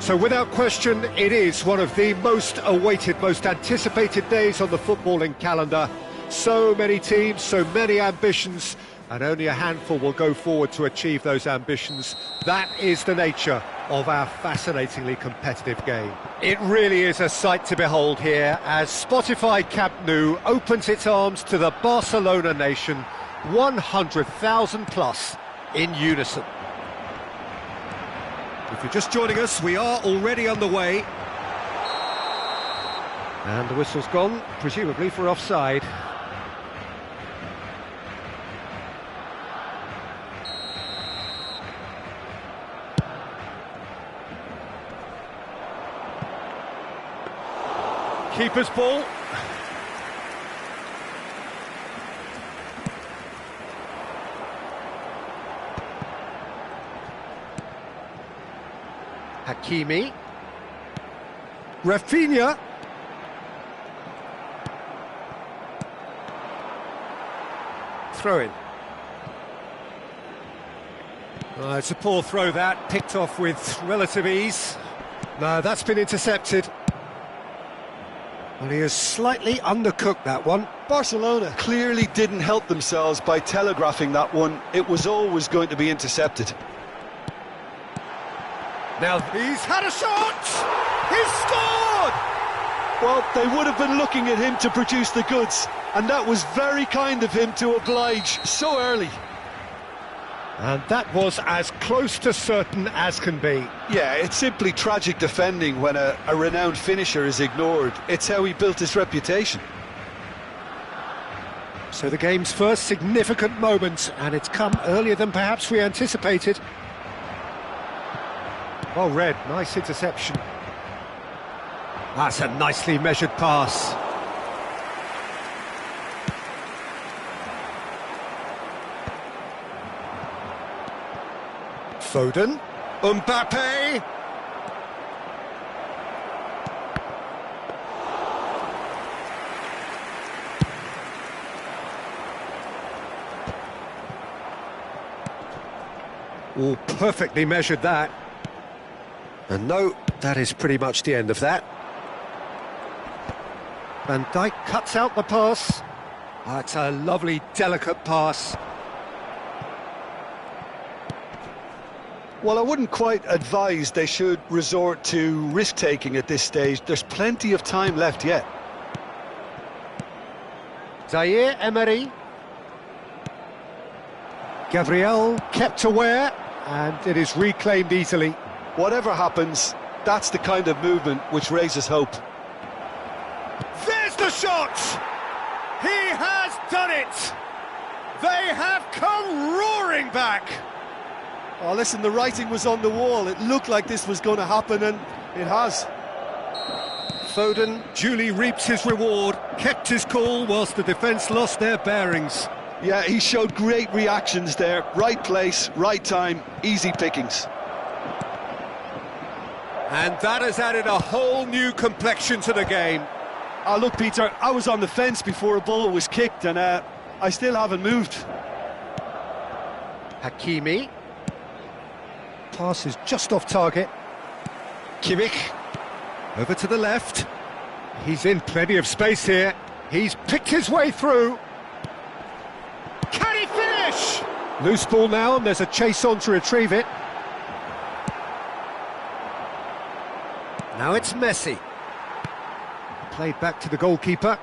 So without question, it is one of the most awaited, most anticipated days on the footballing calendar. So many teams, so many ambitions, and only a handful will go forward to achieve those ambitions. That is the nature of our fascinatingly competitive game. It really is a sight to behold here as Spotify Camp Nou opens its arms to the Barcelona nation, 100,000 plus in unison. If you're just joining us, we are already underway. And the whistle's gone, presumably for offside. Keeper's ball. Hakimi. Rafinha. Throw in. It's a poor throw that, picked off with relative ease. No, that's been intercepted. And he has slightly undercooked that one. Barcelona clearly didn't help themselves by telegraphing that one. It was always going to be intercepted. Now he's had a shot! He's scored! Well, they would have been looking at him to produce the goods, and that was very kind of him to oblige so early. And that was as close to certain as can be. Yeah, it's simply tragic defending when a renowned finisher is ignored. It's how he built his reputation. So the game's first significant moment, and it's come earlier than perhaps we anticipated. Well read, nice interception. That's a nicely measured pass. Foden. Mbappe. Oh, perfectly measured that. And no, that is pretty much the end of that. Van Dijk cuts out the pass. That's a lovely, delicate pass. Well, I wouldn't quite advise they should resort to risk-taking at this stage. There's plenty of time left yet. Zaire Emery. Gabriel kept aware, and it is reclaimed easily. Whatever happens, that's the kind of movement which raises hope. There's the shot! He has done it! They have come roaring back! Oh, listen, the writing was on the wall. It looked like this was going to happen, and it has. Foden duly reaps his reward, kept his cool whilst the defence lost their bearings. Yeah, he showed great reactions there. Right place, right time, easy pickings. And that has added a whole new complexion to the game. Oh, look, Peter, I was on the fence before a ball was kicked, and I still haven't moved. Hakimi. Pass is just off target. Kimmich. Over to the left. He's in plenty of space here. He's picked his way through. Can he finish? Loose ball now, and there's a chase on to retrieve it. Now it's Messi. Played back to the goalkeeper.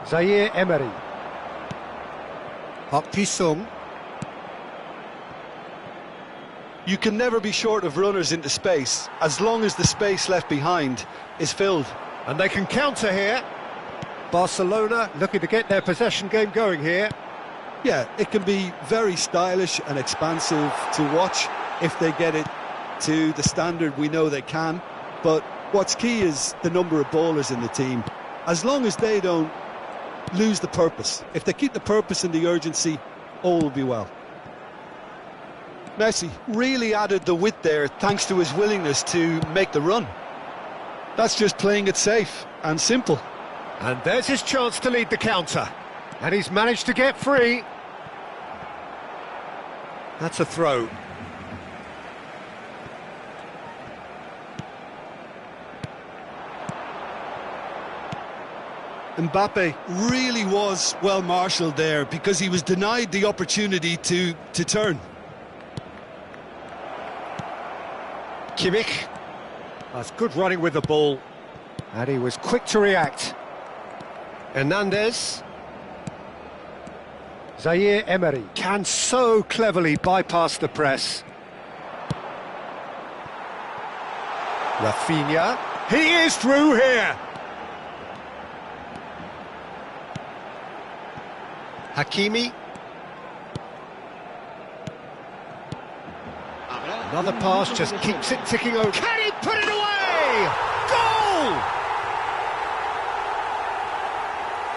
Zaire Emery. Park Ji-sung. You can never be short of runners into space, as long as the space left behind is filled. And they can counter here. Barcelona looking to get their possession game going here. Yeah, it can be very stylish and expansive to watch if they get it to the standard we know they can. But what's key is the number of ballers in the team. As long as they don't lose the purpose, if they keep the purpose and the urgency, all will be well. Messi really added the width there thanks to his willingness to make the run. That's just playing it safe and simple. And there's his chance to lead the counter. And he's managed to get free. That's a throw. Mbappe really was well marshalled there because he was denied the opportunity to turn. Kimmich. That's good running with the ball. And he was quick to react. Hernandez. Zaire Emery can so cleverly bypass the press. Rafinha. He is through here. Hakimi. Another pass just keeps it ticking over. Can he put it away? Goal!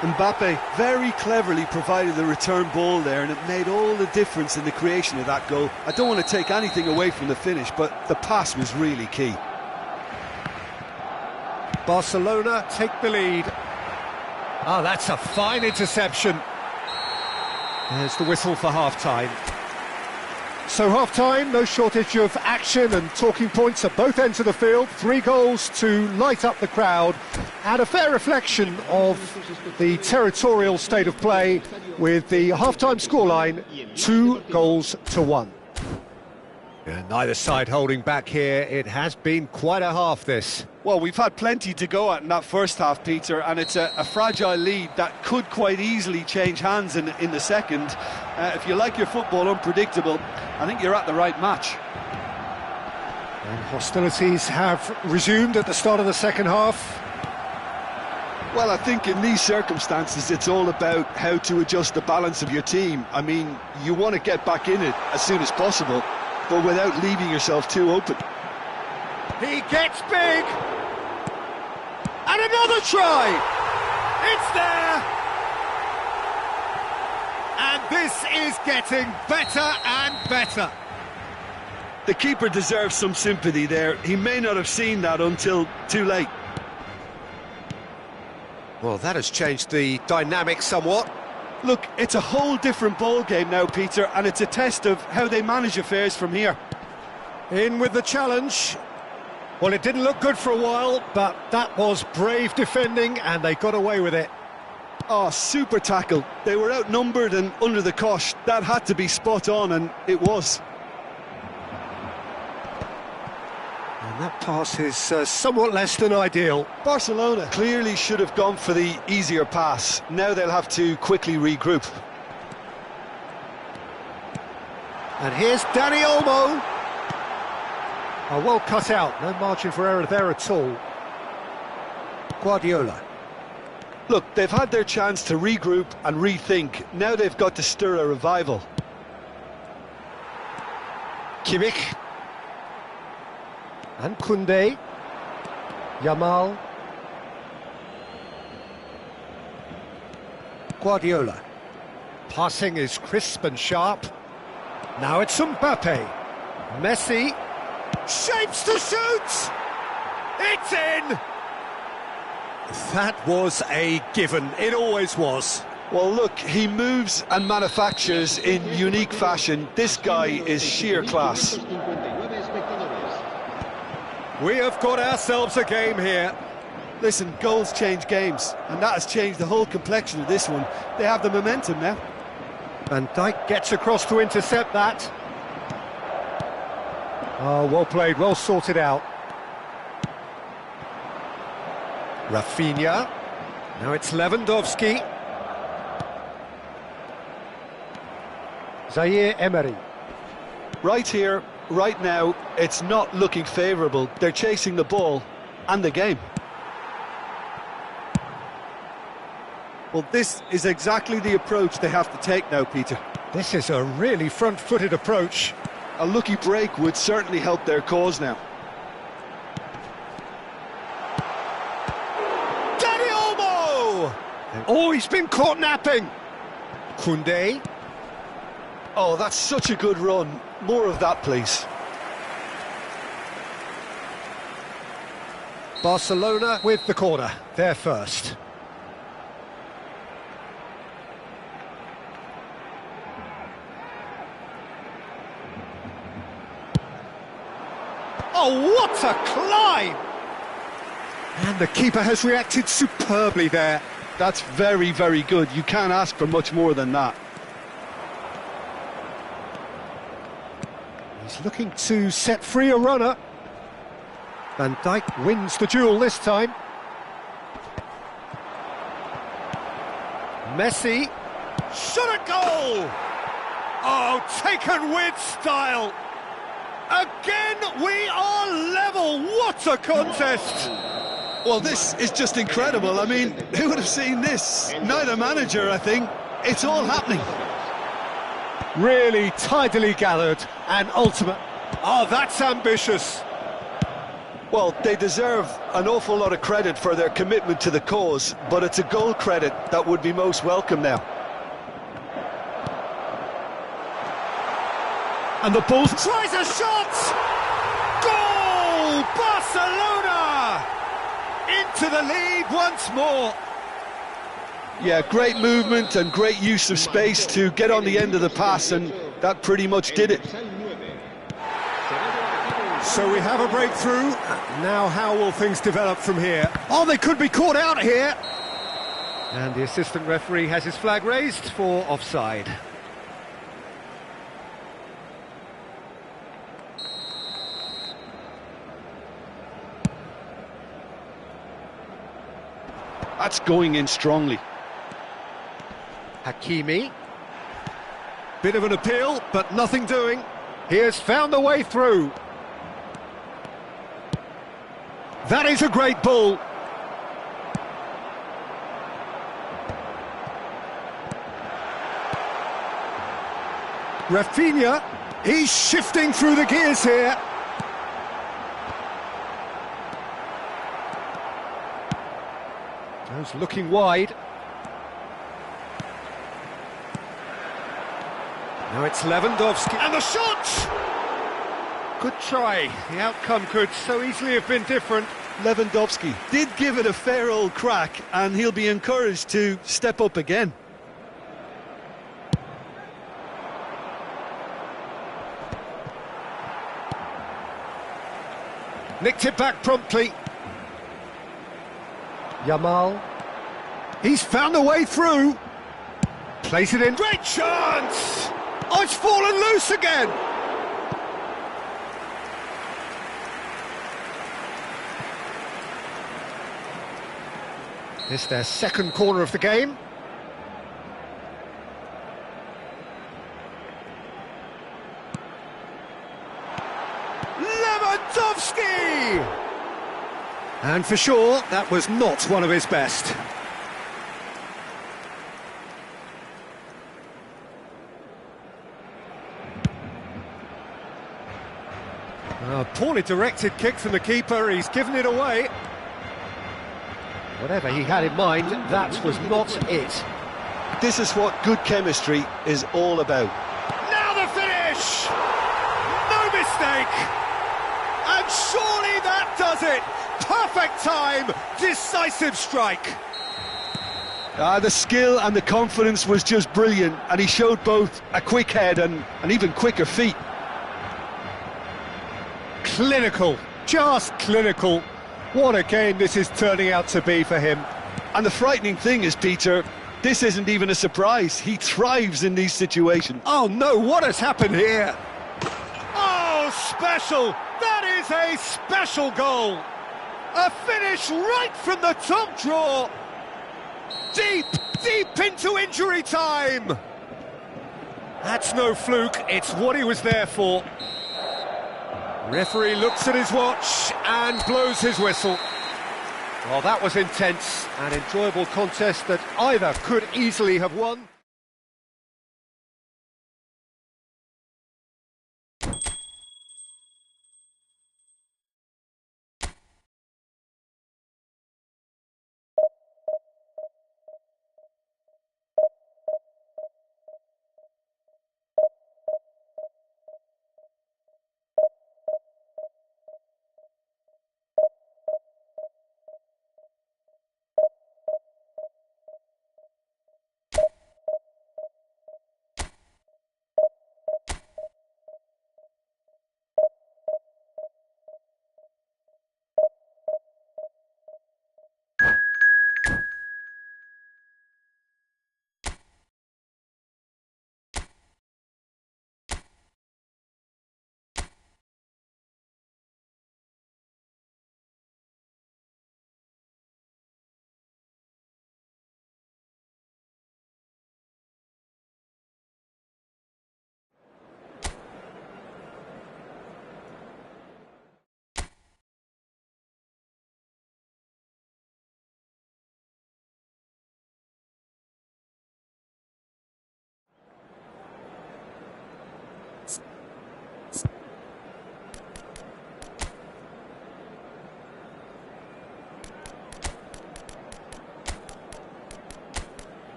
Mbappe very cleverly provided the return ball there, and it made all the difference in the creation of that goal. I don't want to take anything away from the finish, but the pass was really key. Barcelona take the lead. Ah, that's a fine interception. There's the whistle for half-time. So half-time, no shortage of action and talking points at both ends of the field. 3 goals to light up the crowd, and a fair reflection of the territorial state of play with the half-time scoreline 2-1. And neither side holding back here. It has been quite a half, this. Well, we've had plenty to go at in that first half, Peter, and it's a fragile lead that could quite easily change hands in the second. If you like your football unpredictable, I think you're at the right match. And hostilities have resumed at the start of the second half. Well, I think in these circumstances, it's all about how to adjust the balance of your team. I mean, you want to get back in it as soon as possible, but without leaving yourself too open. He gets big! And another try! It's there! And this is getting better and better. The keeper deserves some sympathy there. He may not have seen that until too late. Well, that has changed the dynamic somewhat. Look, it's a whole different ball game now, Peter, and it's a test of how they manage affairs from here. In with the challenge. Well, it didn't look good for a while, but that was brave defending, and they got away with it. Oh, super tackle. They were outnumbered and under the cosh. That had to be spot on, and it was. And that pass is somewhat less than ideal. Barcelona clearly should have gone for the easier pass. Now they'll have to quickly regroup. And here's Dani Olmo. Oh, well cut out, no margin for error there at all. Guardiola. Look, they've had their chance to regroup and rethink. Now they've got to stir a revival. Kimmich. And Koundé. Yamal. Guardiola. Passing is crisp and sharp. Now it's Mbappe. Messi. Shapes to shoot! It's in! That was a given. It always was. Well, look, he moves and manufactures in unique fashion. This guy is sheer class. We have got ourselves a game here. Listen, goals change games, and that has changed the whole complexion of this one. They have the momentum now. Van Dijk gets across to intercept that. Oh, well played, well sorted out. Rafinha. Now it's Lewandowski. Zaire Emery. Right here, right now, it's not looking favourable. They're chasing the ball and the game. Well, this is exactly the approach they have to take now, Peter. This is a really front-footed approach. A lucky break would certainly help their cause now. Dani Olmo! Oh, he's been caught napping. Koundé. Oh, that's such a good run. More of that, please. Barcelona with the corner, they're first. Oh, what a climb! And the keeper has reacted superbly there. That's very, very good. You can't ask for much more than that. He's looking to set free a runner. Van Dijk wins the duel this time. Messi. Shot a goal! Oh, taken with style. Again, we are level. What a contest! Well, this is just incredible. I mean, who would have seen this? Neither manager, I think. It's all happening. Really tidily gathered and ultimate. Oh, that's ambitious. Well, they deserve an awful lot of credit for their commitment to the cause, but it's a goal credit that would be most welcome now. And the ball tries a shot! Goal! Barcelona! Into the lead once more. Yeah, great movement and great use of space to get on the end of the pass, and that pretty much did it. So we have a breakthrough. Now how will things develop from here? Oh, they could be caught out here. And the assistant referee has his flag raised for offside. That's going in strongly. Hakimi. Bit of an appeal, but nothing doing. He has found a way through. That is a great ball. Rafinha, he's shifting through the gears here. Goes looking wide. Now it's Lewandowski, and the shot! Good try. The outcome could so easily have been different. Lewandowski did give it a fair old crack, and he'll be encouraged to step up again. Nicked it back promptly. Yamal. He's found a way through. Plays it in. Great chance! Oh, it's fallen loose again! It's their second corner of the game. Lewandowski! And for sure, that was not one of his best. A poorly directed kick from the keeper, he's given it away. Whatever he had in mind, that was not it. This is what good chemistry is all about. Now the finish! No mistake! And surely that does it! Perfect time! Decisive strike! The skill and the confidence was just brilliant, and he showed both a quick head and even quicker feet. Clinical, just clinical. What a game this is turning out to be for him. And the frightening thing is, Peter, this isn't even a surprise. He thrives in these situations. Oh no, what has happened here? Oh, special! That is a special goal! A finish right from the top drawer! Deep, deep into injury time! That's no fluke, it's what he was there for. Referee looks at his watch and blows his whistle. Well, that was intense, an enjoyable contest that either could easily have won.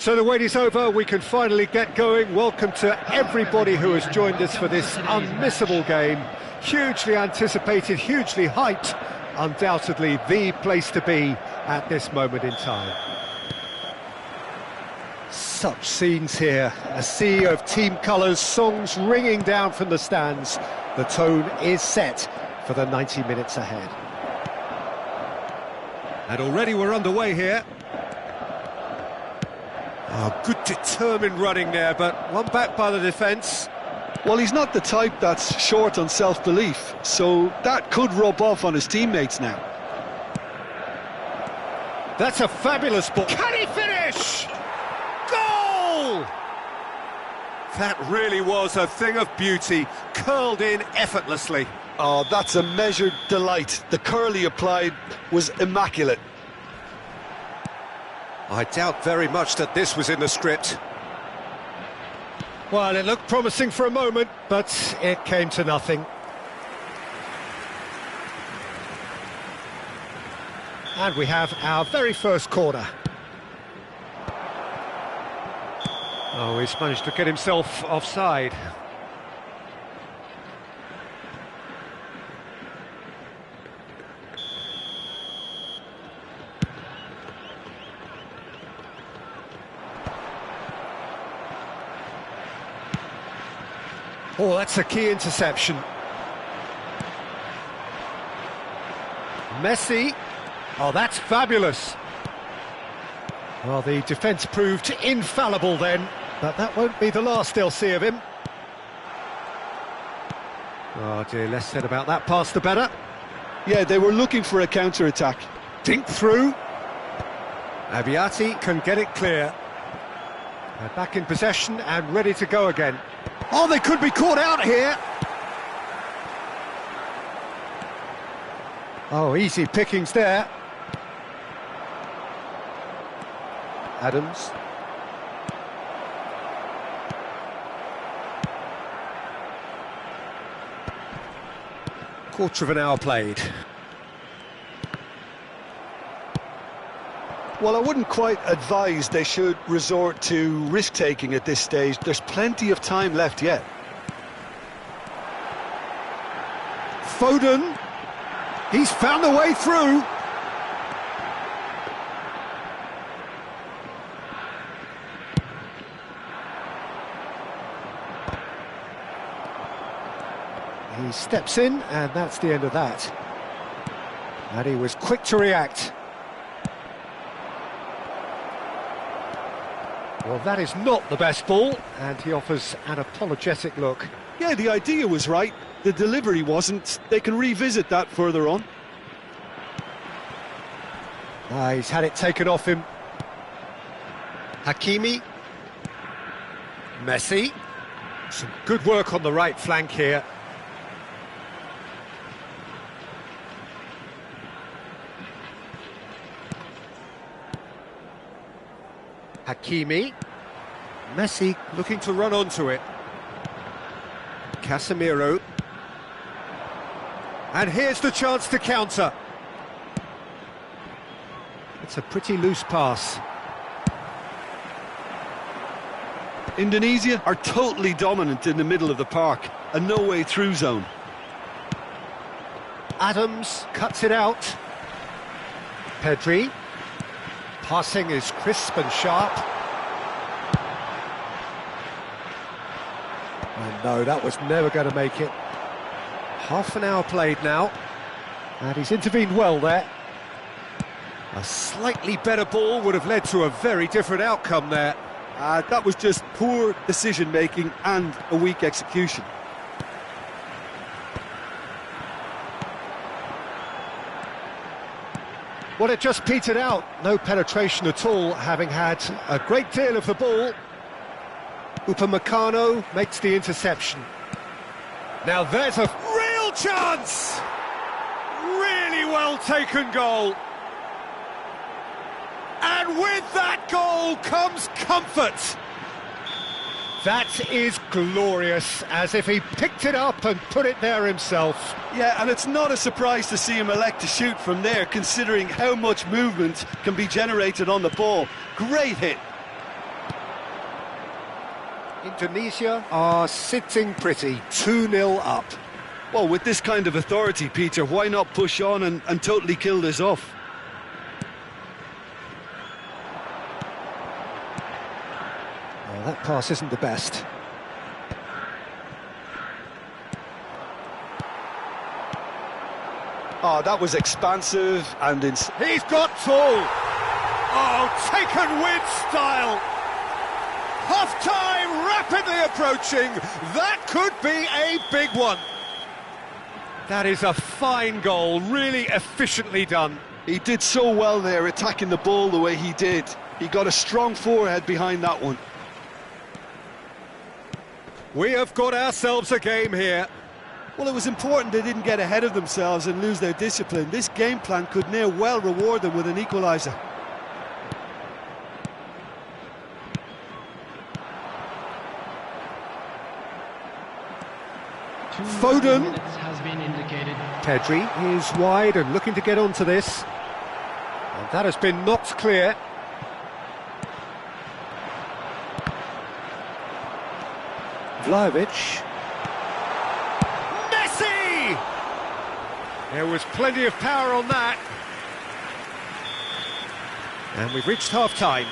So the wait is over, we can finally get going. Welcome to everybody who has joined us for this unmissable game. Hugely anticipated, hugely hyped, undoubtedly the place to be at this moment in time. Such scenes here, a sea of team colours, songs ringing down from the stands. The tone is set for the 90 minutes ahead. And already we're underway here. Oh, good determined running there, but one back by the defence. Well, he's not the type that's short on self-belief, so that could rub off on his teammates now. That's a fabulous ball. Can he finish? Goal! That really was a thing of beauty, curled in effortlessly. Oh, that's a measured delight. The curl he applied was immaculate. I doubt very much that this was in the script. Well, it looked promising for a moment, but it came to nothing. And we have our very first corner. Oh, he's managed to get himself offside. Oh, that's a key interception. Messi. Oh, that's fabulous. Well, the defence proved infallible then, but that won't be the last they'll see of him. Oh dear, less said about that pass the better. Yeah, they were looking for a counter-attack. Dink through. Abiati can get it clear. They're back in possession and ready to go again. Oh, they could be caught out here. Oh, easy pickings there. Adams. Quarter of an hour played. Well, I wouldn't quite advise they should resort to risk-taking at this stage. There's plenty of time left yet. Foden. He's found the way through. He steps in, and that's the end of that. And he was quick to react. Well, that is not the best ball, and he offers an apologetic look. Yeah, the idea was right. The delivery wasn't. They can revisit that further on. He's had it taken off him. Hakimi. Messi. Some good work on the right flank here. Hakimi. Messi looking to run onto it. Casemiro. And here's the chance to counter. It's a pretty loose pass. Indonesia are totally dominant in the middle of the park. A no-way through zone. Adams cuts it out. Pedri. Passing is crisp and sharp. And no, that was never going to make it. Half an hour played now. And he's intervened well there. A slightly better ball would have led to a very different outcome there. That was just poor decision-making and a weak execution. Well, it just petered out. No penetration at all, having had a great deal of the ball. Upamecano makes the interception. Now there's a real chance! Really well taken goal. And with that goal comes comfort. That is glorious, as if he picked it up and put it there himself. Yeah, and it's not a surprise to see him elect to shoot from there, considering how much movement can be generated on the ball. Great hit. Indonesia are sitting pretty, 2-0 up. Well, with this kind of authority, Peter, why not push on and totally kill this off? Well, that pass isn't the best. Oh, that was expansive and... He's got tall! Oh, taken with style! Half-time rapidly approaching. That could be a big one. That is a fine goal, really efficiently done. He did so well there, attacking the ball the way he did. He got a strong forehead behind that one. We have got ourselves a game here. Well, it was important they didn't get ahead of themselves and lose their discipline. This game plan could near well reward them with an equaliser. Foden. Pedri is wide and looking to get onto this. And that has been knocked clear. Vlahovic. Messi! There was plenty of power on that. And we've reached half-time.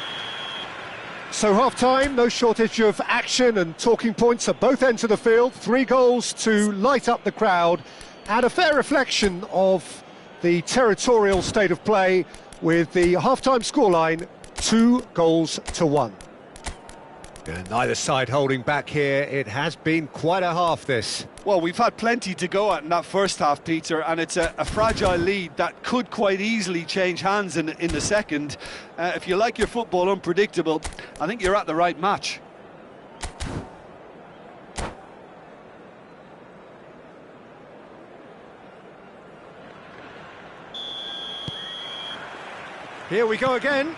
So half-time, no shortage of action and talking points at both ends of the field. 3 goals to light up the crowd, and a fair reflection of the territorial state of play with the half-time scoreline 2-1. And neither side holding back here. It has been quite a half, this. Well, we've had plenty to go at in that first half, Peter, and it's a fragile lead that could quite easily change hands in the second. If you like your football unpredictable, I think you're at the right match. Here we go again.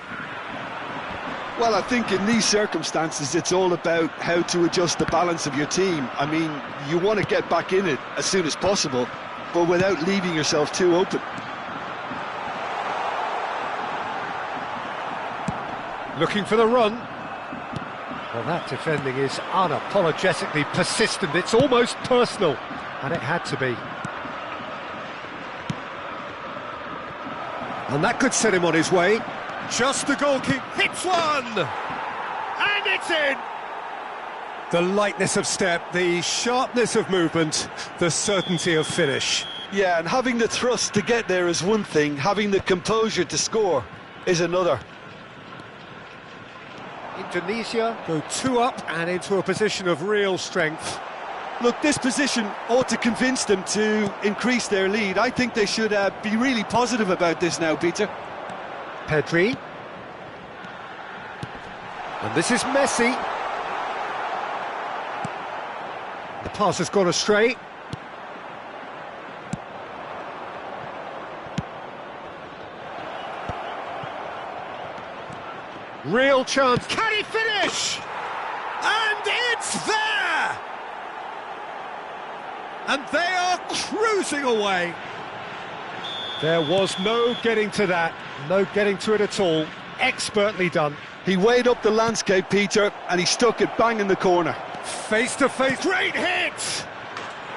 Well, I think in these circumstances, it's all about how to adjust the balance of your team. I mean, you want to get back in it as soon as possible, but without leaving yourself too open. Looking for the run. Well, that defending is unapologetically persistent. It's almost personal, and it had to be. And that could set him on his way. Just the goalkeeper hits one, and it's in. The lightness of step, the sharpness of movement, the certainty of finish. Yeah, and having the thrust to get there is one thing, having the composure to score is another. Indonesia go 2 up and into a position of real strength. Look, this position ought to convince them to increase their lead. I think they should be really positive about this now, Peter. Pedri. And this is Messi. The pass has gone astray. Real chance. Can he finish? And it's there! And they are cruising away. There was no getting to that, no getting to it at all. Expertly done. He weighed up the landscape, Peter, and he stuck it bang in the corner. Face to face, great hit!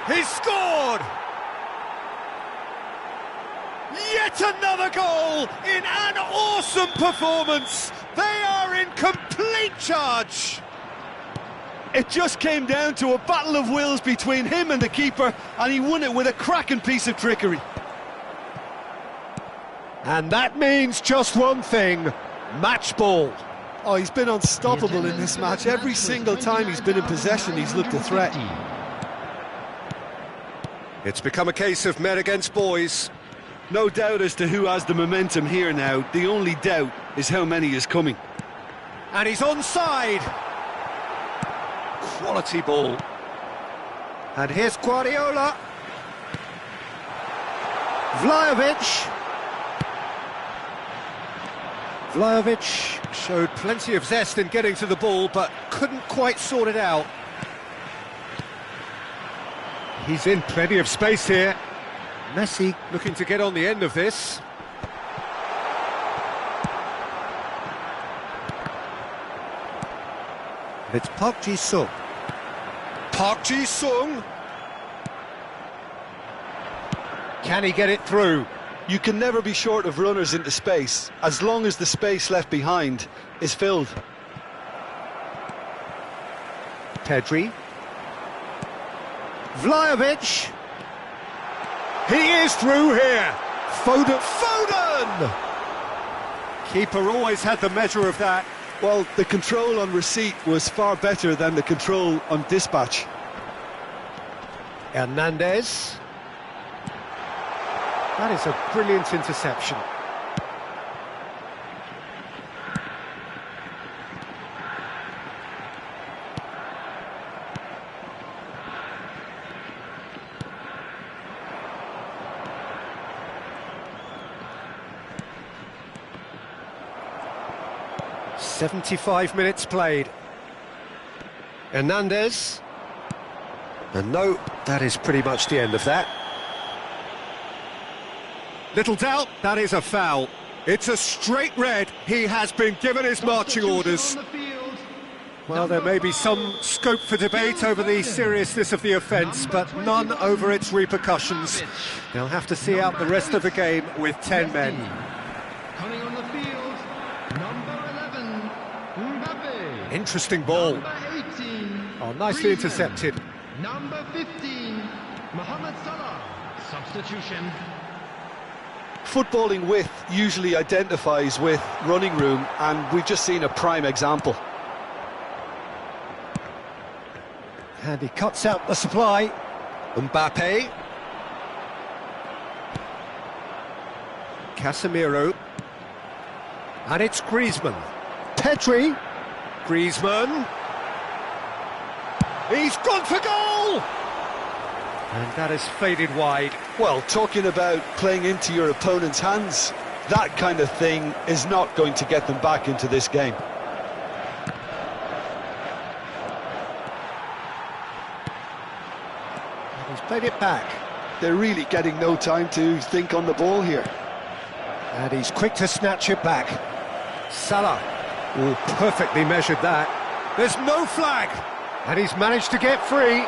He scored! Yet another goal in an awesome performance. They are in complete charge. It just came down to a battle of wills between him and the keeper, and he won it with a cracking piece of trickery. And that means just one thing, match ball. Oh, he's been unstoppable in this match. Every single time he's been in possession, he's looked a threat. It's become a case of men against boys. No doubt as to who has the momentum here now. The only doubt is how many is coming. And he's onside. Quality ball. And here's Guardiola. Vlahovic. Vlahovic showed plenty of zest in getting to the ball, but couldn't quite sort it out. He's in plenty of space here. Messi looking to get on the end of this. It's Park Ji-sung. Park Ji-sung. Can he get it through? You can never be short of runners into space, as long as the space left behind is filled. Pedri. Vlahovic. He is through here. Foden. Foden! Keeper always had the measure of that. Well, the control on receipt was far better than the control on dispatch. Hernandez. That is a brilliant interception. "75 minutes played. Hernandez. And no, that is pretty much the end of that. Little doubt, that is a foul. It's a straight red. He has been given his marching orders. Well, there may be some scope for debate over the seriousness of the offence, but none over its repercussions. They'll have to see out the rest of the game with 10 men. Coming on the field, number 11, Mbappe. Interesting ball. Number 18, Oh, nicely Griezmann. intercepted. Number 15, Mohamed Salah. Substitution. Footballing width usually identifies with running room, and we've just seen a prime example. And he cuts out the supply. Mbappe. Casemiro. And it's Griezmann. Pedri. Griezmann. He's gone for goal! And that is faded wide. Well, talking about playing into your opponent's hands, that kind of thing is not going to get them back into this game. He's played it back. They're really getting no time to think on the ball here. And he's quick to snatch it back. Salah. Oh, perfectly measured that. There's no flag. And he's managed to get free.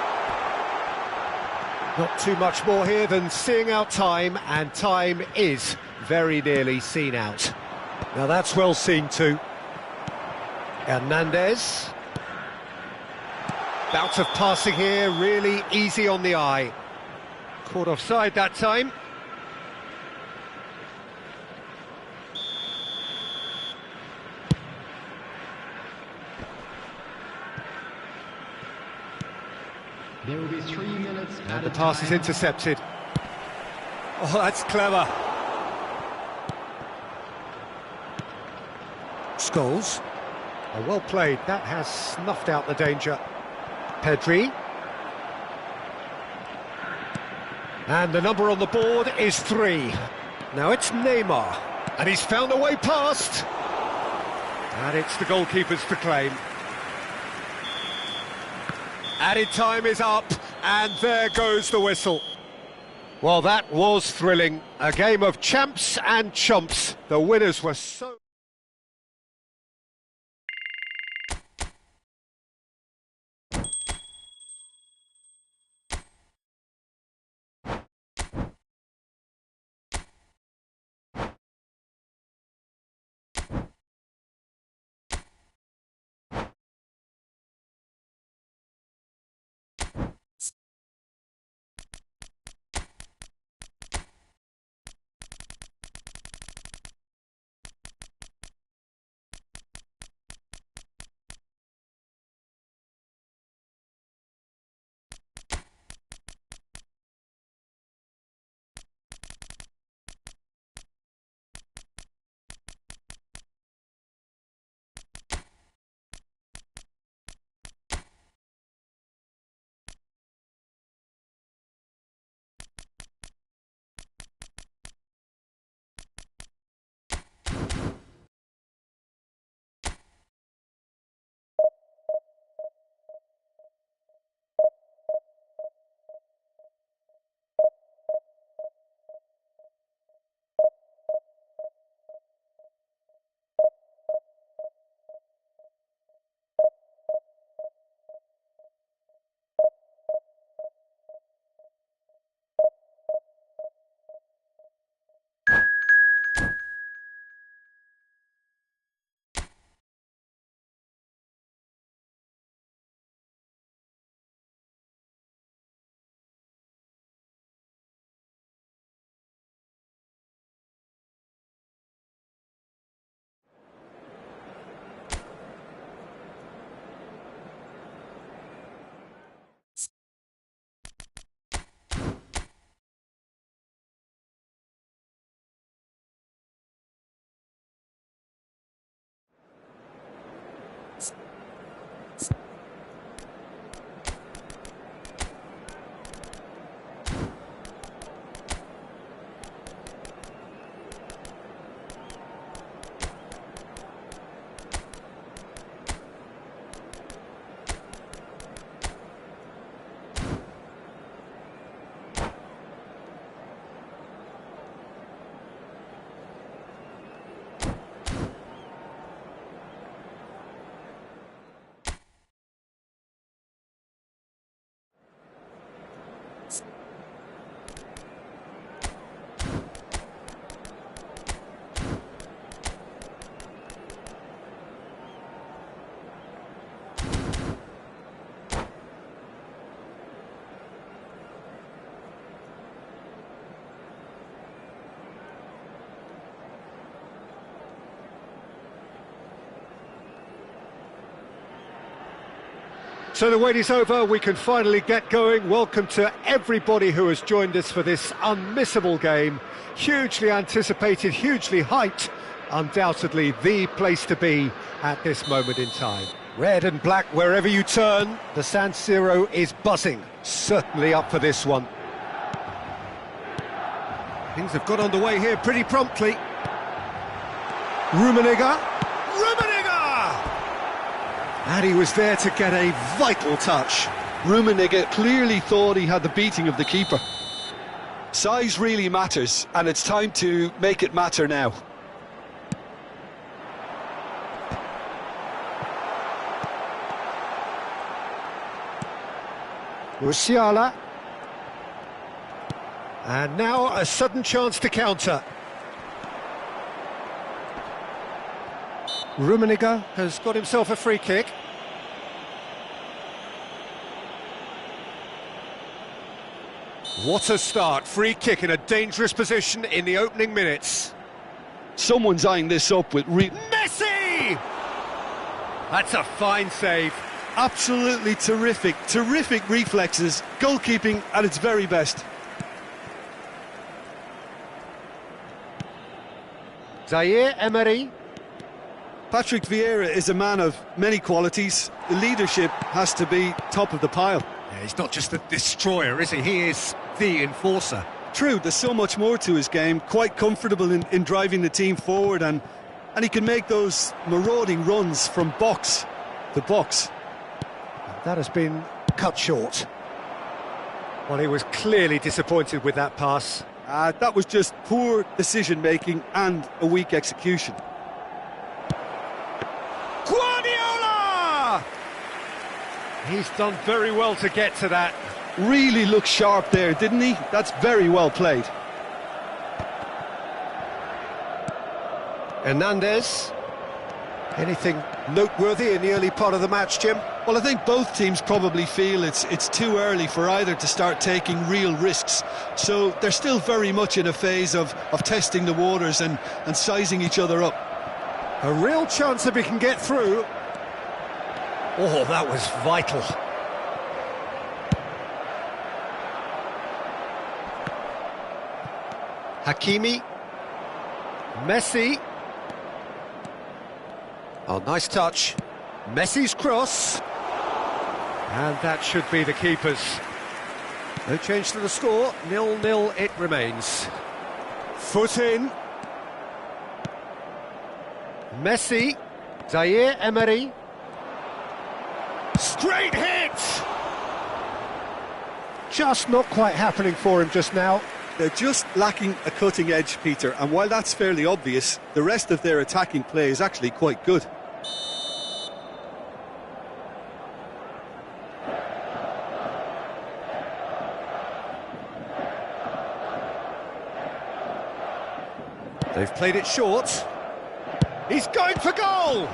Not too much more here than seeing out time, and time is very nearly seen out. Now that's well seen too. Hernandez. Bout of passing here, really easy on the eye. Caught offside that time. There will be 3 minutes And at the a pass is time. intercepted. Oh, that's clever. Scholes. Oh, well played. That has snuffed out the danger. Pedri. And the number on the board is 3. Now it's Neymar. And he's found a way past. And it's the goalkeeper's to claim. Added time is up, and there goes the whistle. Well, that was thrilling. A game of champs and chumps. The winners were so... So the wait is over, we can finally get going. Welcome to everybody who has joined us for this unmissable game. Hugely anticipated, hugely hyped, undoubtedly the place to be at this moment in time. Red and black wherever you turn, the San Siro is buzzing. Certainly up for this one. Things have got underway here pretty promptly. Rummenigge. And he was there to get a vital touch. Rummenigge clearly thought he had the beating of the keeper. Size really matters, and it's time to make it matter now. Musiala. And now a sudden chance to counter. Rummenigge has got himself a free kick. What a start, free kick in a dangerous position in the opening minutes. Someone's eyeing this up with Messi! That's a fine save. Absolutely terrific reflexes, goalkeeping at its very best. Zaire Emery. Patrick Vieira is a man of many qualities. The leadership has to be top of the pile. Yeah, he's not just a destroyer, is he? He is the enforcer. True, there's so much more to his game. Quite comfortable in driving the team forward, and he can make those marauding runs from box to box. That has been cut short. Well, he was clearly disappointed with that pass. That was just poor decision-making and a weak execution. Guardiola! He's done very well to get to that. Really looked sharp there, didn't he? That's very well played. Hernandez. Anything noteworthy in the early part of the match, Jim? Well, I think both teams probably feel it's too early for either to start taking real risks. So they're still very much in a phase of testing the waters and sizing each other up. A real chance that we can get through. Oh, that was vital. Hakimi. Messi. Oh, nice touch. Messi's cross. And that should be the keeper's. No change to the score. 0-0 it remains. Foot in. Messi. Zaire Emery. Straight hit! Just not quite happening for him just now. They're just lacking a cutting edge, Peter, and while that's fairly obvious, the rest of their attacking play is actually quite good. They've played it short. He's going for goal!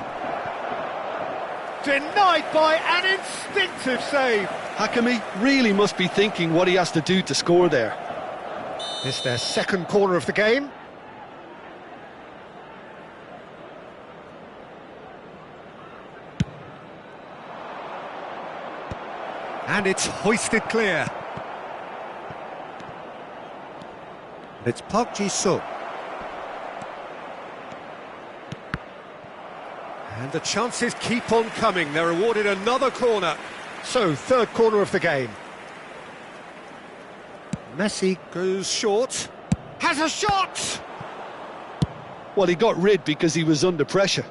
Denied by an instinctive save. Hakimi really must be thinking what he has to do to score there. It's their second corner of the game. And it's hoisted clear. It's Park Ji-sung. And the chances keep on coming. They're awarded another corner. So, third corner of the game. Messi goes short. Has a shot! Well, he got rid because he was under pressure.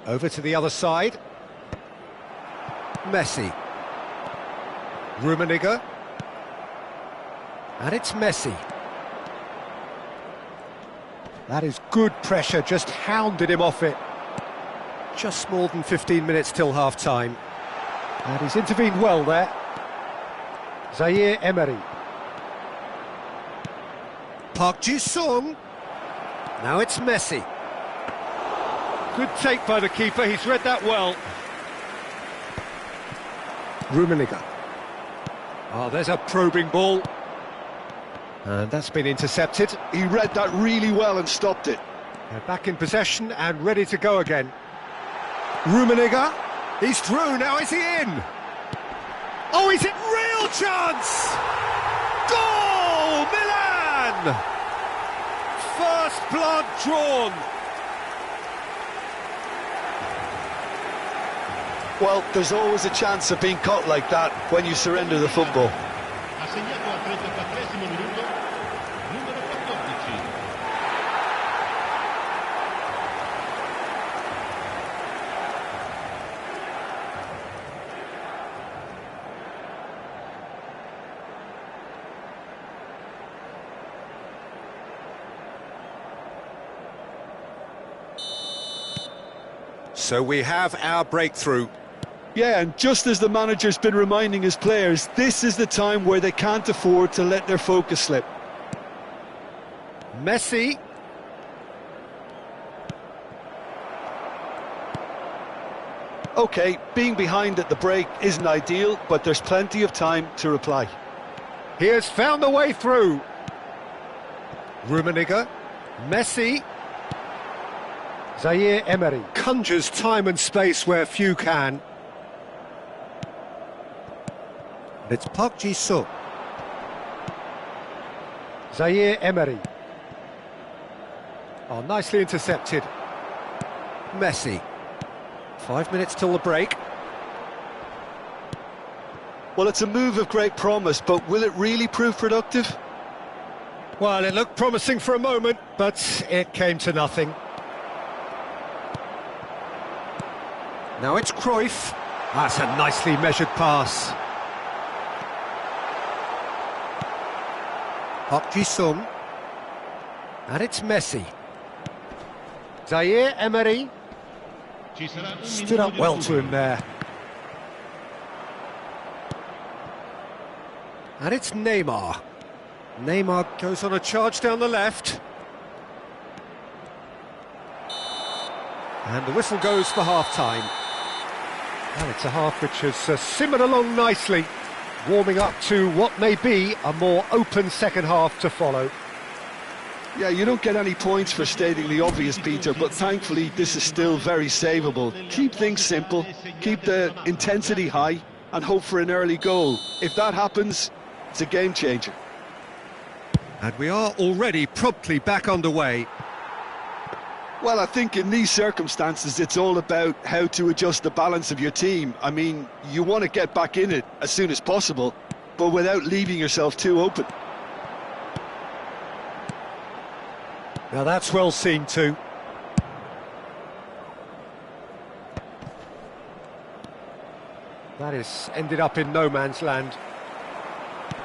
Over to the other side. Messi. Rummenigge. And it's Messi. That is good pressure, just hounded him off it. Just more than 15 minutes till half-time. And he's intervened well there. Zaire Emery. Park Ji-sung. Now it's Messi. Good take by the keeper, he's read that well. Rummenigge. Oh, there's a probing ball. And that's been intercepted. He read that really well and stopped it. They're back in possession and ready to go again. Rummenigge, he's through, now is he in? Oh, he's in, real chance! Goal, Milan! First blood drawn. Well, there's always a chance of being caught like that when you surrender the football. Ha segnato al 34esimo minuto, numero 14. So we have our breakthrough. Yeah, and just as the manager's been reminding his players, this is the time where they can't afford to let their focus slip. Messi. OK, being behind at the break isn't ideal, but there's plenty of time to reply. He has found the way through. Rummenigge. Messi. Zaire Emery conjures time and space where few can. It's Park Ji-sung. Zaire Emery. Oh, nicely intercepted. Messi. 5 minutes till the break. Well, it's a move of great promise, but will it really prove productive? Well, it looked promising for a moment, but it came to nothing. Now it's Cruyff. That's a nicely measured pass. Park Ji-sung. And it's Messi. Zaire Emery. Ci sarà un Stood minuto up di well recupero. to him there. And it's Neymar. Neymar goes on a charge down the left. And the whistle goes for half-time. And it's a half which has simmered along nicely, warming up to what may be a more open second half to follow. Yeah, you don't get any points for stating the obvious, Peter, but thankfully this is still very savable. Keep things simple, keep the intensity high, and hope for an early goal. If that happens, it's a game changer. And we are already promptly back underway. Well, I think in these circumstances, it's all about how to adjust the balance of your team. I mean, you want to get back in it as soon as possible, but without leaving yourself too open. Now that's well seen too. That is ended up in no man's land.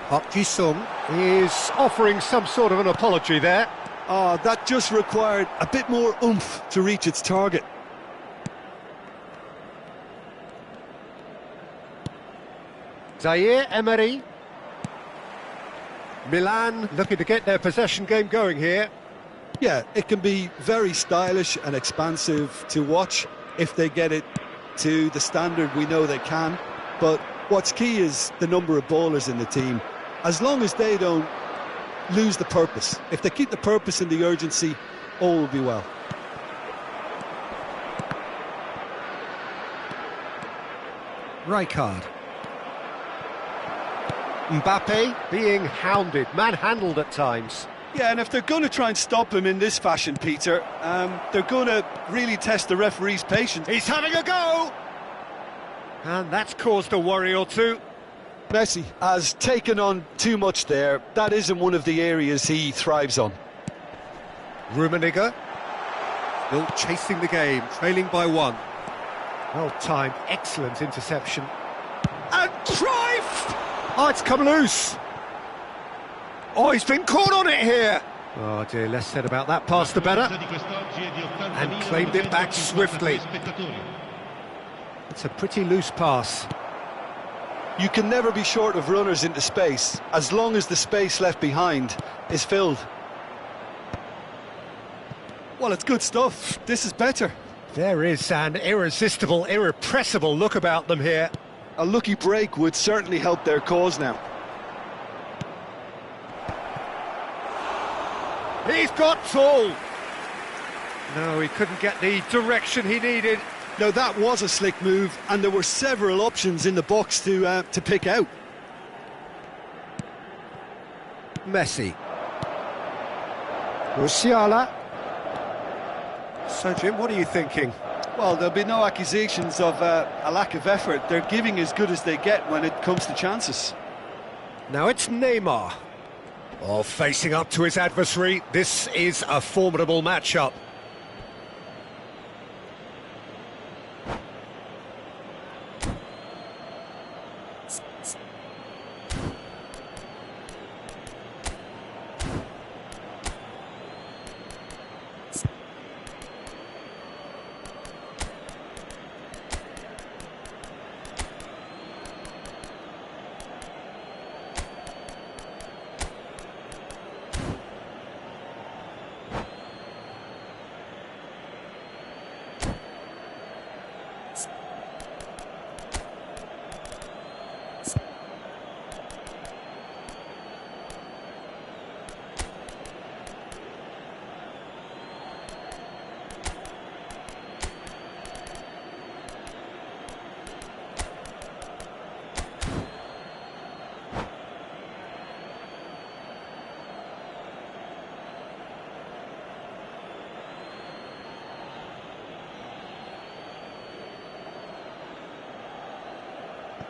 Park Ji-sung is offering some sort of an apology there. That just required a bit more oomph to reach its target. Zaire Emery. Milan looking to get their possession game going here. Yeah, it can be very stylish and expansive to watch if they get it to the standard we know they can. But what's key is the number of ballers in the team. As long as they don't lose the purpose, if they keep the purpose and the urgency, all will be well. Rijkaard. Mbappe being hounded, manhandled at times. Yeah, and if they're going to try and stop him in this fashion, Peter, they're going to really test the referee's patience. He's having a go! And that's caused a worry or two. Messi has taken on too much there. That isn't one of the areas he thrives on. Rummenigge. Still chasing the game, trailing by one. Well timed, excellent interception. And Cruyff! Oh, it's come loose. Oh, he's been caught on it here. Oh dear, less said about that pass the better. And claimed it back swiftly. It's a pretty loose pass. You can never be short of runners into space, as long as the space left behind is filled. Well, it's good stuff. This is better. There is an irresistible, irrepressible look about them here. A lucky break would certainly help their cause now. He's got tall. No, he couldn't get the direction he needed. No, that was a slick move, and there were several options in the box to pick out. Messi. Musiala. So, Jim, what are you thinking? Well, there'll be no accusations of a lack of effort. They're giving as good as they get when it comes to chances. Now it's Neymar. Oh, facing up to his adversary. This is a formidable matchup.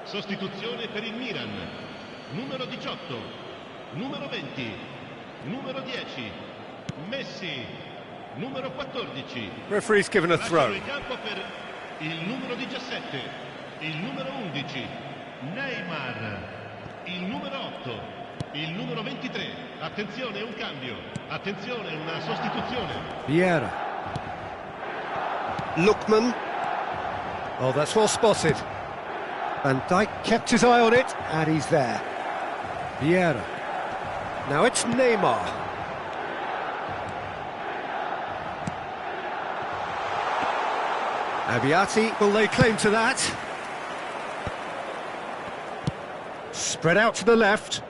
Sostituzione per il Milan. Numero 18, numero 20, numero 10, Messi, numero 14. Referee's given a throw. Lasciano il campo per il numero 17, il numero 11, Neymar, il numero 8, il numero 23. Attenzione, un cambio. Attenzione, una sostituzione. Vieira. Lookman. Oh, that's well spotted. Van Dijk kept his eye on it, and he's there. Vieira. Now it's Neymar. Abiati will lay claim to that. Spread out to the left.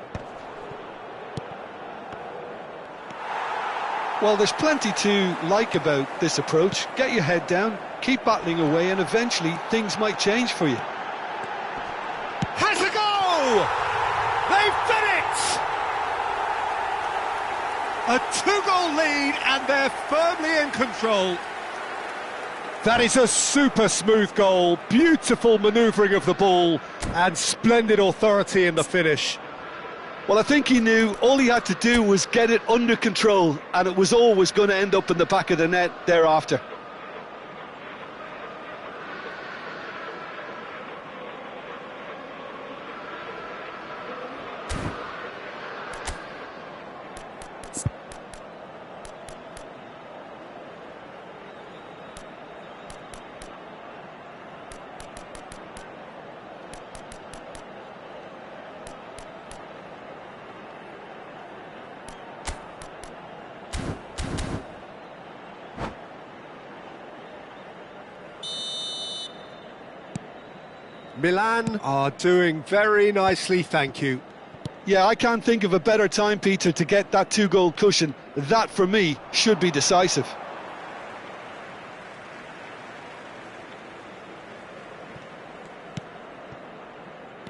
Well, there's plenty to like about this approach. Get your head down, keep battling away, and eventually things might change for you. Has a goal! They've done it! A two-goal lead, and they're firmly in control. That is a super smooth goal, beautiful manoeuvring of the ball, and splendid authority in the finish. Well, I think he knew all he had to do was get it under control, and it was always going to end up in the back of the net thereafter. Milan are doing very nicely, thank you. Yeah, I can't think of a better time, Peter, to get that two-goal cushion. That, for me, should be decisive.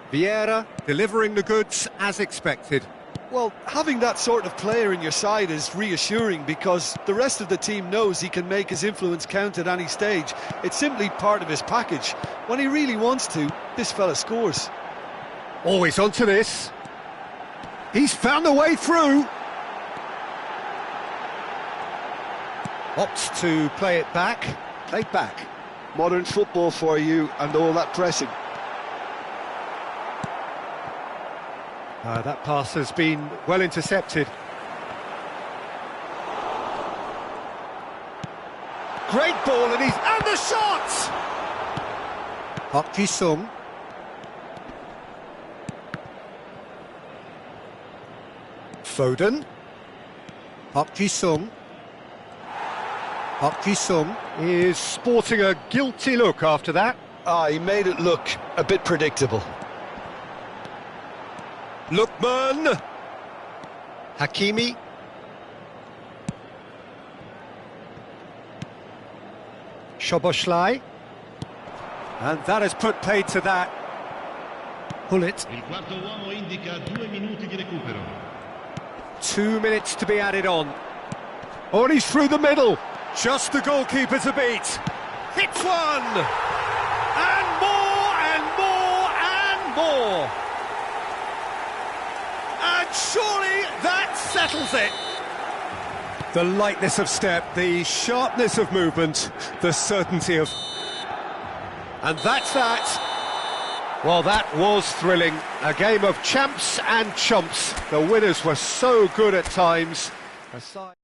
Vieira delivering the goods as expected. Well, having that sort of player in your side is reassuring because the rest of the team knows he can make his influence count at any stage. It's simply part of his package. When he really wants to, this fella scores. Always onto this. He's found a way through. Opts to play it back. Played back. Modern football for you and all that pressing. That pass has been well intercepted. Great ball, and the shot! Park Ji-sung. Foden. Park Ji-sung. Park Ji-sung is sporting a guilty look after that. He made it look a bit predictable. Lookman. Hakimi. Szoboszlai. And that has put paid to that. Hullet. Il quarto uomo indica 2 minuti di recupero. 2 minutes to be added on. Oh, and he's through the middle. Just the goalkeeper to beat. Hits one! And more, and more, and more! And surely that settles it! The lightness of step, the sharpness of movement, the certainty of... And that's that. Well, that was thrilling. A game of champs and chumps. The winners were so good at times. Aside...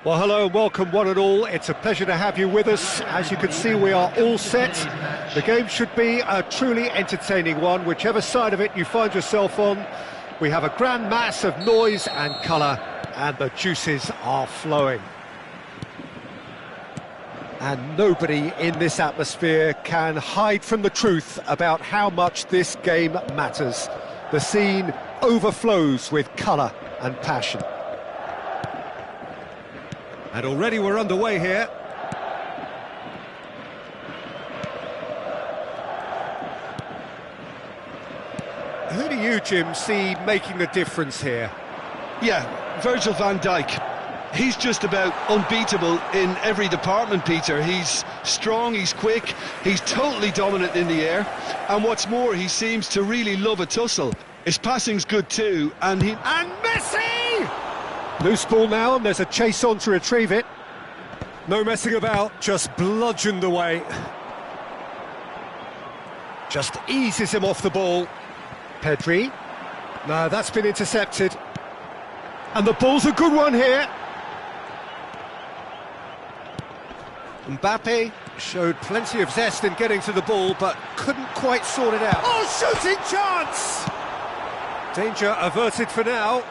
Well, hello and welcome one and all. It's a pleasure to have you with us. As you can see, we are all set. The game should be a truly entertaining one, whichever side of it you find yourself on. We have a grand mass of noise and colour, and the juices are flowing. And nobody in this atmosphere can hide from the truth about how much this game matters. The scene overflows with colour and passion. And already we're underway here. Who do you, Jim, see making the difference here? Yeah, Virgil van Dijk. He's just about unbeatable in every department, Peter. He's strong, he's quick, he's totally dominant in the air. And what's more, he seems to really love a tussle. His passing's good too, and he... And Messi! Loose ball now, and there's a chase on to retrieve it. No messing about, just bludgeoned away. Just eases him off the ball. Pedri. No, that's been intercepted. And the ball's a good one here. Mbappe showed plenty of zest in getting to the ball, but couldn't quite sort it out. Oh, shooting chance! Danger averted for now.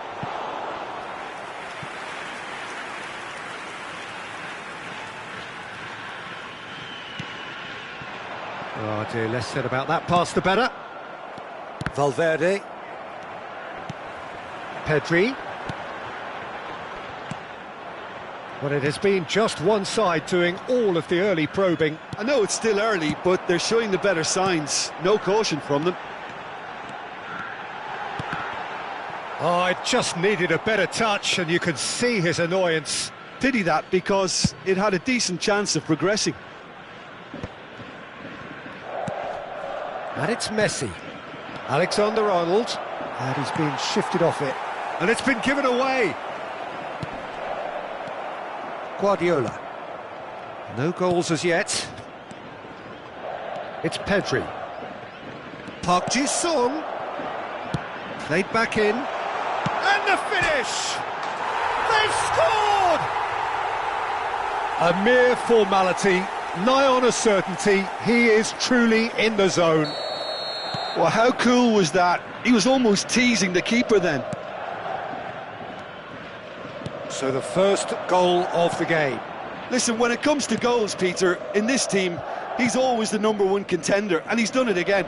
Oh dear, less said about that pass the better. Valverde. Pedri. Well, it has been just one side doing all of the early probing. I know it's still early, but they're showing the better signs. No caution from them. Oh, it just needed a better touch, and you could see his annoyance. Pity that, because it had a decent chance of progressing. And it's Messi. Alexander-Arnold. And he's been shifted off it. And it's been given away. Guardiola. No goals as yet. It's Pedri. Park Ji-sung. Played back in. And the finish! They've scored! A mere formality, nigh on a certainty. He is truly in the zone. Well, how cool was that? He was almost teasing the keeper then. So the first goal of the game. Listen, when it comes to goals, Peter, in this team, he's always the #1 contender, and he's done it again.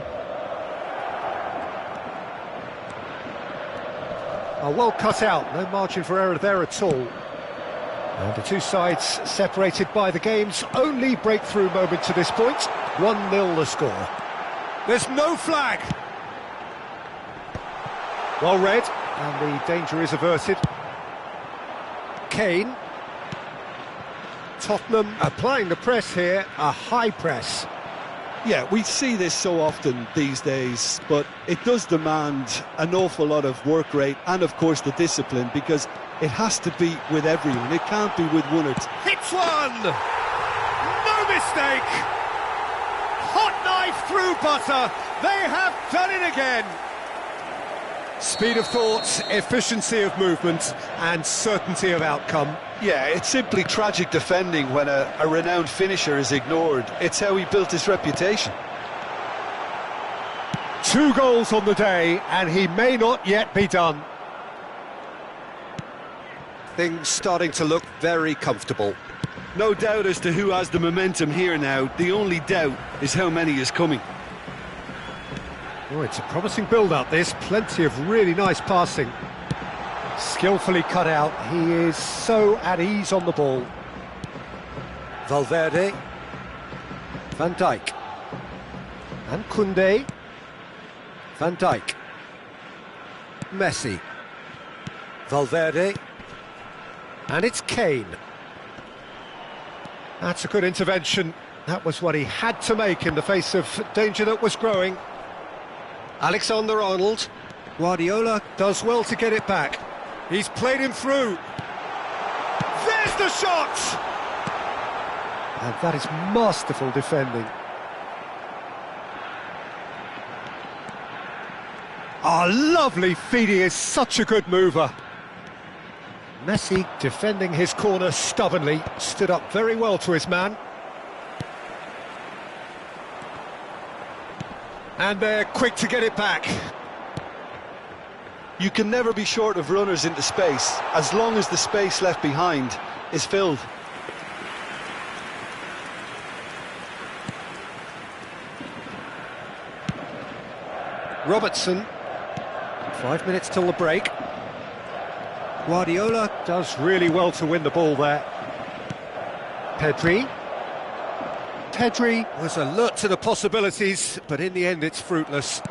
Well cut out, no margin for error there at all. And the two sides separated by the game's only breakthrough moment to this point. 1-0 the score. There's no flag! Well read, and the danger is averted. Kane. Tottenham applying the press here, a high press. Yeah, we see this so often these days, but it does demand an awful lot of work rate and, of course, the discipline, because it has to be with everyone. It can't be with one or two. Hits one! No mistake! Hot knife through butter. They have done it again. Speed of thought, efficiency of movement, and certainty of outcome. Yeah, it's simply tragic defending when a renowned finisher is ignored. It's how he built his reputation. 2 goals on the day, and he may not yet be done. Things starting to look very comfortable. No doubt as to who has the momentum here now. The only doubt is how many is coming. Oh, it's a promising build-up, this. Plenty of really nice passing. Skillfully cut out. He is so at ease on the ball. Valverde. Van Dijk. And Koundé. Van Dijk. Messi. Valverde. And it's Kane. That's a good intervention. That was what he had to make in the face of danger that was growing. Alexander-Arnold. Guardiola does well to get it back. He's played him through. There's the shot! And that is masterful defending. Lovely feed. He is such a good mover. Messi defending his corner stubbornly, stood up very well to his man. And they're quick to get it back. You can never be short of runners into space, as long as the space left behind is filled. Robertson. 5 minutes till the break. Guardiola does really well to win the ball there. Pedri. Pedri was alert to the possibilities, but in the end it's fruitless.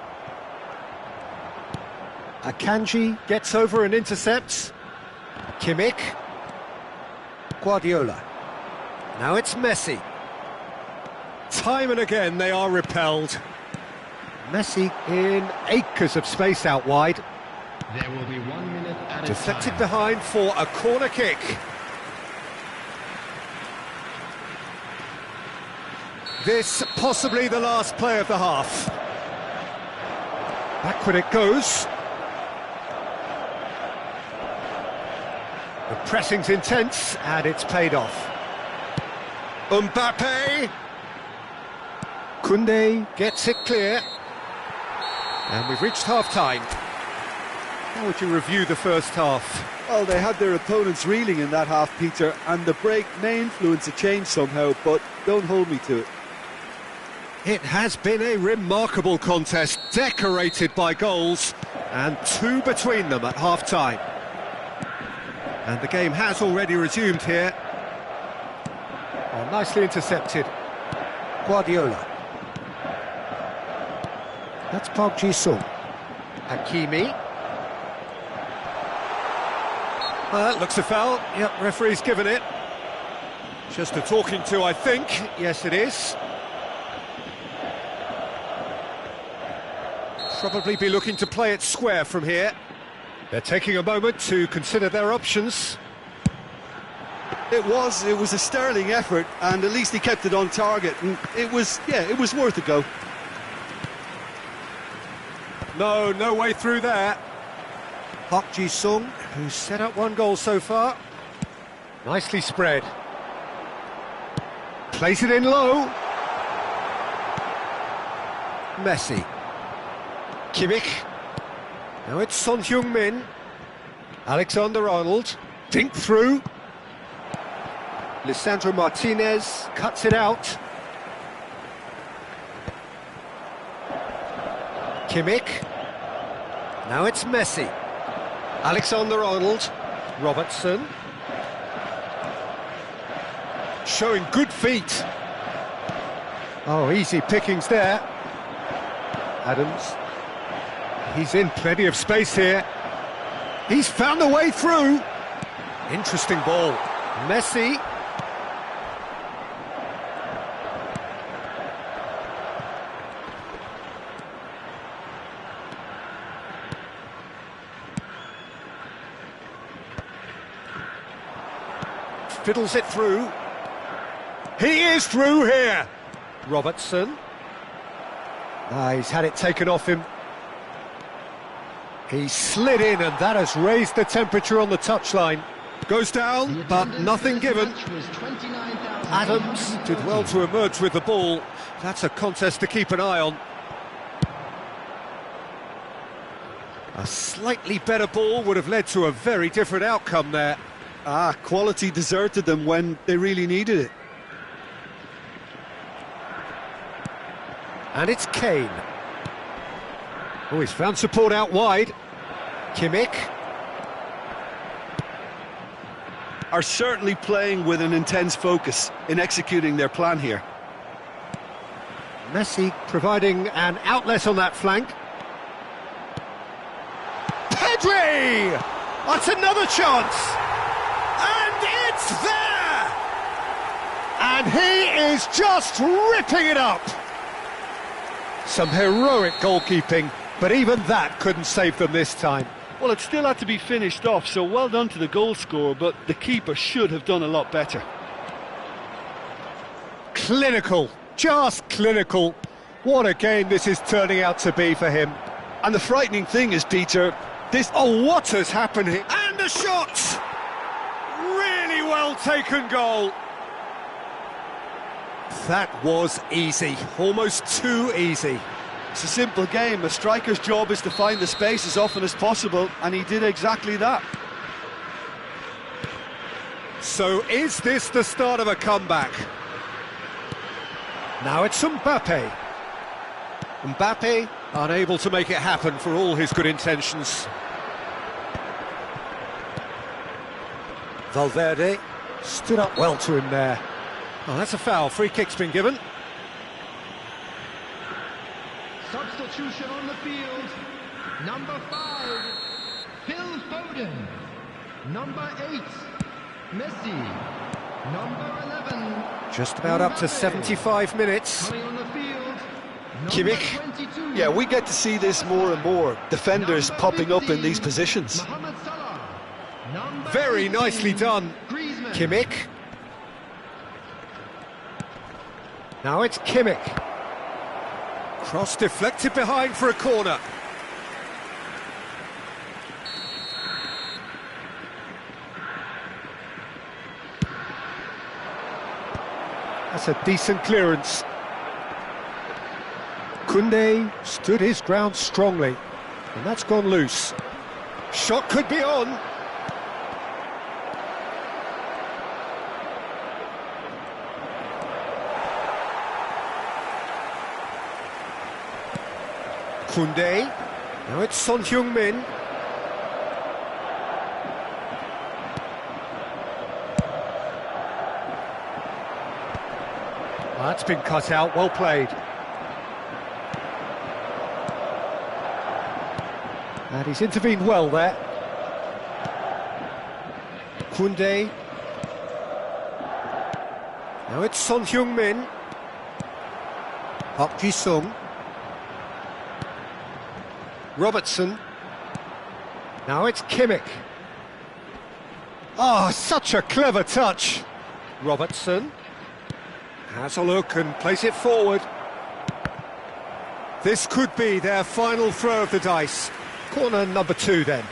Akanji gets over and intercepts. Kimmich. Guardiola. Now it's Messi. Time and again they are repelled. Messi in acres of space out wide. There will be 1 minute at a Deflected time. behind for a corner kick. This possibly the last play of the half. Backward it goes. The pressing's intense and it's paid off. Mbappe. Koundé gets it clear. And we've reached half-time. How would you review the first half? Well, they had their opponents reeling in that half, Peter, and the break may influence a change somehow, but don't hold me to it. It has been a remarkable contest, decorated by goals, and 2 between them at half-time. And the game has already resumed here. nicely intercepted. Guardiola. That's Park Ji-sung. Hakimi. That looks a foul. Yep, referee's given it. Just a talking to, I think. Yes, it is. Probably be looking to play it square from here. They're taking a moment to consider their options. It was a sterling effort, and at least he kept it on target, and it was worth a go. No way through there. Park Ji-sung, who's set up one goal so far. Nicely spread. Plays it in low. Messi. Kimmich. Now it's Son Heung-min. Alexander-Arnold. Dink through. Lisandro Martinez cuts it out. Kimmich. Now it's Messi. Alexander-Arnold. Robertson. Showing good feet. Oh, easy pickings there. Adams. He's in plenty of space here. He's found a way through. Interesting ball. Messi. Fiddles it through. He is through here. Robertson. He's had it taken off him. He slid in, and that has raised the temperature on the touchline. Goes down, but nothing given. Adams did well to emerge with the ball. That's a contest to keep an eye on. A slightly better ball would have led to a very different outcome there. Quality deserted them when they really needed it. And it's Kane. Oh, he's found support out wide. Kimmich. Are certainly playing with an intense focus in executing their plan here. Messi providing an outlet on that flank. Pedri! That's another chance! And it's there! And he is just ripping it up! Some heroic goalkeeping, but even that couldn't save them this time. Well, it still had to be finished off, so well done to the goal scorer, but the keeper should have done a lot better. Clinical, just clinical. What a game this is turning out to be for him. And the frightening thing is, Peter, this... Oh, what has happened here? And a shot! Really well taken goal. That was easy, almost too easy. It's a simple game. A striker's job is to find the space as often as possible, and he did exactly that. So is this the start of a comeback? Now it's Mbappe. Mbappe unable to make it happen for all his good intentions. Valverde stood up well to him there. Oh, that's a foul. Free kick's been given. Substitution on the field. Number 5, Phil Foden. Number 8, Messi. Number 11. Just about up to 75 minutes. Coming on the field. Kimmich. 22. Yeah, we get to see this more and more. Defenders Number popping up in 15, these positions. Mohamed Salah. Number Very 18, nicely done. Griezmann. Kimmich. Now it's Kimmich. Cross deflected behind for a corner. That's a decent clearance. Koundé stood his ground strongly, and that's gone loose. Shot could be on. Koundé. Now it's Son Heung-min. That's been cut out, well played. And he's intervened well there. Koundé. Now it's Son Heung-min. Park Ji-sung. Robertson. Now it's Kimmich. Oh, such a clever touch. Robertson has a look and plays it forward. This could be their final throw of the dice. Corner number 2 then.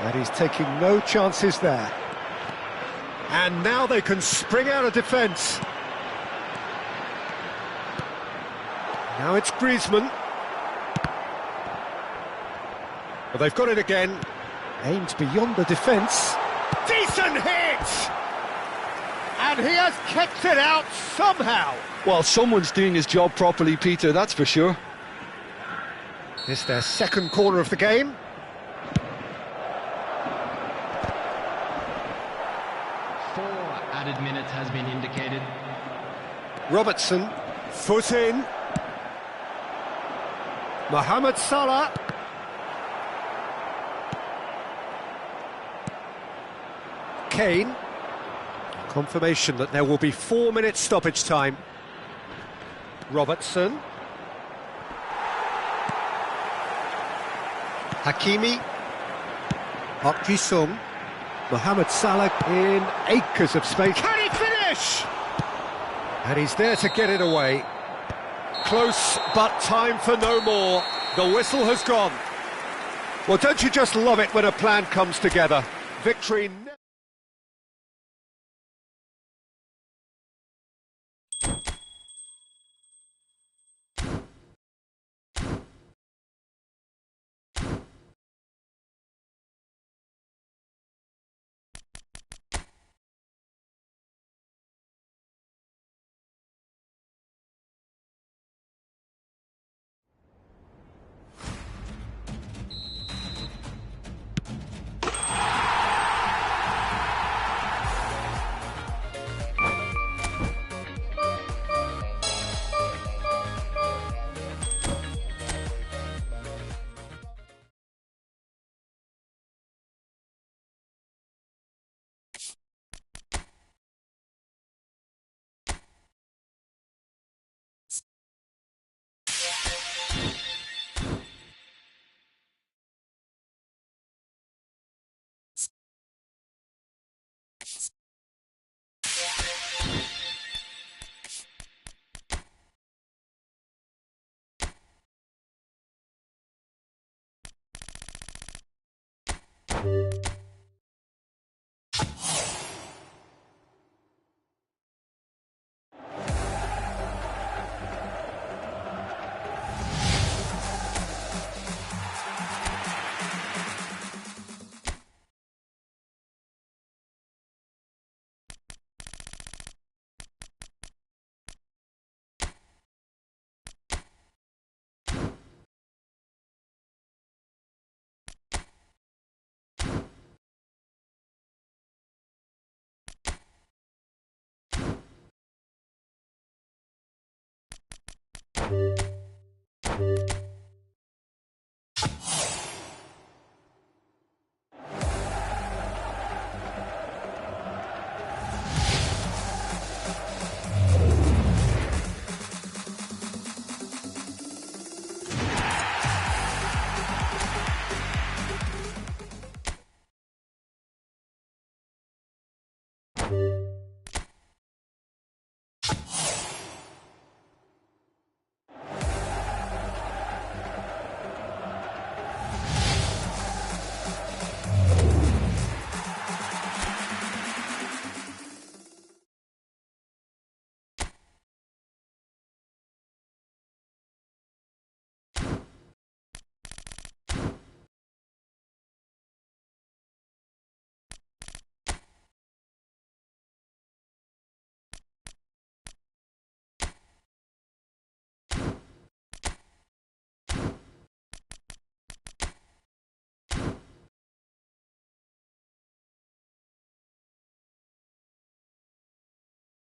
And he's taking no chances there. And now they can spring out of defence. Now it's Griezmann. Well, they've got it again. Aims beyond the defence. Decent hit! And he has kept it out somehow. Well, someone's doing his job properly, Peter, that's for sure. This is their second corner of the game. Added minutes has been indicated. Robertson, foot in. Mohamed Salah. Kane. Confirmation that there will be 4 minutes stoppage time. Robertson. Hakimi. Park Ji-sung. Mohamed Salah in acres of space. Can he finish? And he's there to get it away. Close, but time for no more. The whistle has gone. Well, don't you just love it when a plan comes together? Victory...